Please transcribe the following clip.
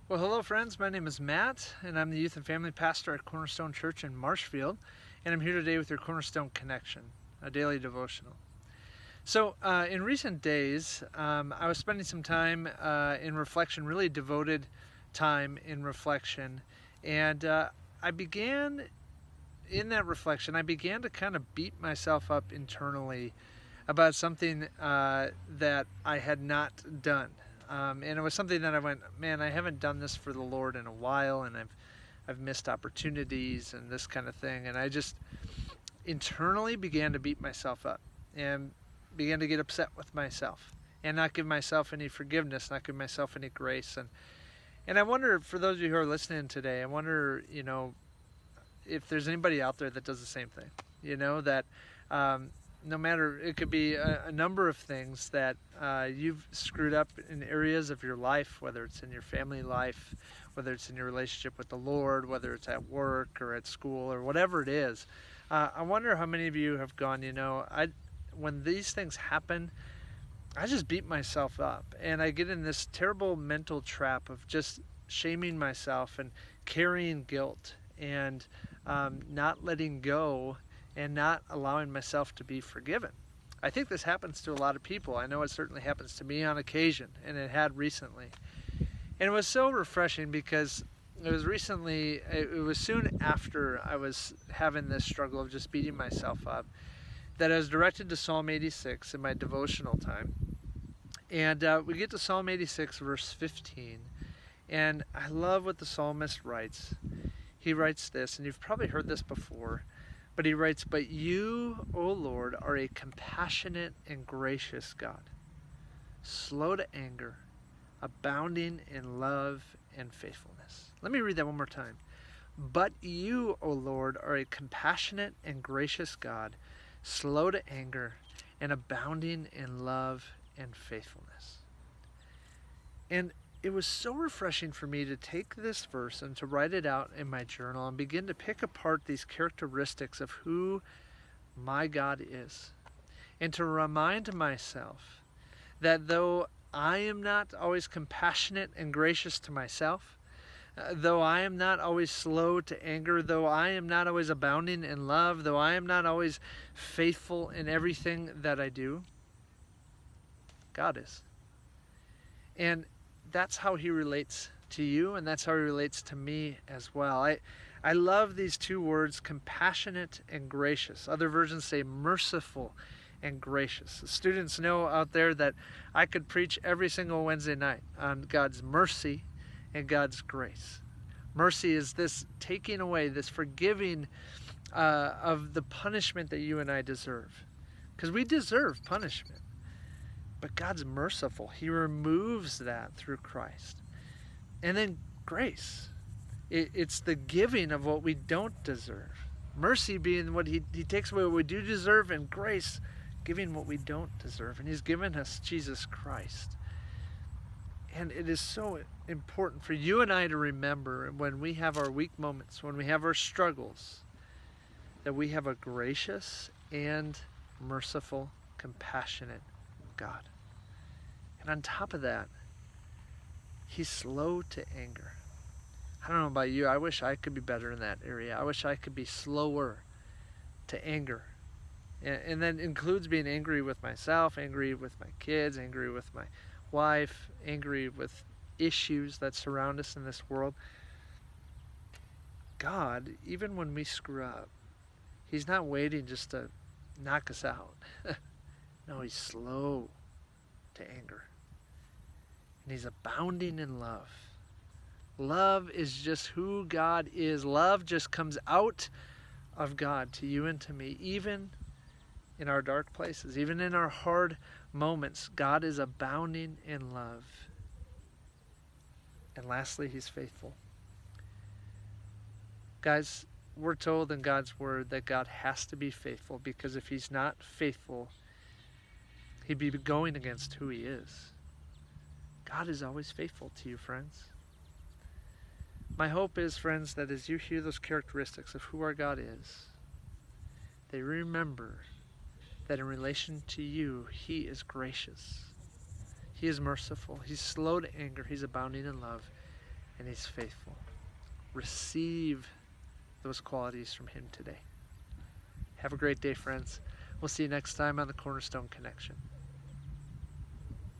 Well, hello, friends. My name is Matt, and I'm the youth and family pastor at Cornerstone Church in Marshfield. And I'm here today with your Cornerstone Connection, a daily devotional. So, in recent days, I was spending some time in reflection, really devoted time in reflection. And I began, in that reflection, I began to kind of beat myself up internally about something that I had not done. And it was something that I went, man, I haven't done this for the Lord in a while, and I've missed opportunities and this kind of thing. And I just internally began to beat myself up and began to get upset with myself and not give myself any forgiveness, not give myself any grace. And I wonder, for those of you who are listening today, I wonder, if there's anybody out there that does the same thing, that no matter, it could be a number of things that you've screwed up in areas of your life, whether it's in your family life, whether it's in your relationship with the Lord, whether it's at work or at school or whatever it is. I wonder how many of you have gone, when these things happen, I just beat myself up and I get in this terrible mental trap of just shaming myself and carrying guilt and not letting go and not allowing myself to be forgiven. I think this happens to a lot of people. I know it certainly happens to me on occasion, and it had recently. And it was so refreshing because it was soon after I was having this struggle of just beating myself up, that I was directed to Psalm 86 in my devotional time. And we get to Psalm 86, verse 15. And I love what the psalmist writes. He writes this, and you've probably heard this before, but he writes, "But you, O Lord, are a compassionate and gracious God, slow to anger, abounding in love and faithfulness." Let me read that one more time. "But you, O Lord, are a compassionate and gracious God, slow to anger, and abounding in love and faithfulness." And it was so refreshing for me to take this verse and to write it out in my journal and begin to pick apart these characteristics of who my God is. And to remind myself that though I am not always compassionate and gracious to myself, though I am not always slow to anger, though I am not always abounding in love, though I am not always faithful in everything that I do, God is. And that's how he relates to you, and that's how he relates to me as well. I love these two words, compassionate and gracious. Other versions say merciful and gracious. The students know out there that I could preach every single Wednesday night on God's mercy and God's grace. Mercy is this taking away, this forgiving of the punishment that you and I deserve. Because we deserve punishment. But God's merciful. He removes that through Christ. And then grace. It's the giving of what we don't deserve. Mercy being what he takes away what we do deserve, and grace giving what we don't deserve. And he's given us Jesus Christ. And it is so important for you and I to remember when we have our weak moments, when we have our struggles, that we have a gracious and merciful, compassionate God. And on top of that, he's slow to anger. I don't know about you, I wish I could be better in that area. I wish I could be slower to anger. And that includes being angry with myself, angry with my kids, angry with my wife, angry with issues that surround us in this world. God, even when we screw up, he's not waiting just to knock us out. No, he's slow to anger. And he's abounding in love. Love is just who God is. Love just comes out of God to you and to me, even in our dark places, even in our hard moments. God is abounding in love. And lastly, he's faithful. Guys, we're told in God's word that God has to be faithful, because if he's not faithful, he'd be going against who he is. God is always faithful to you, friends. My hope is, friends, that as you hear those characteristics of who our God is, they remember that in relation to you, he is gracious. He is merciful. He's slow to anger. He's abounding in love. and He's faithful. Receive those qualities from Him today. Have a great day, friends. We'll see you next time on the Cornerstone Connection.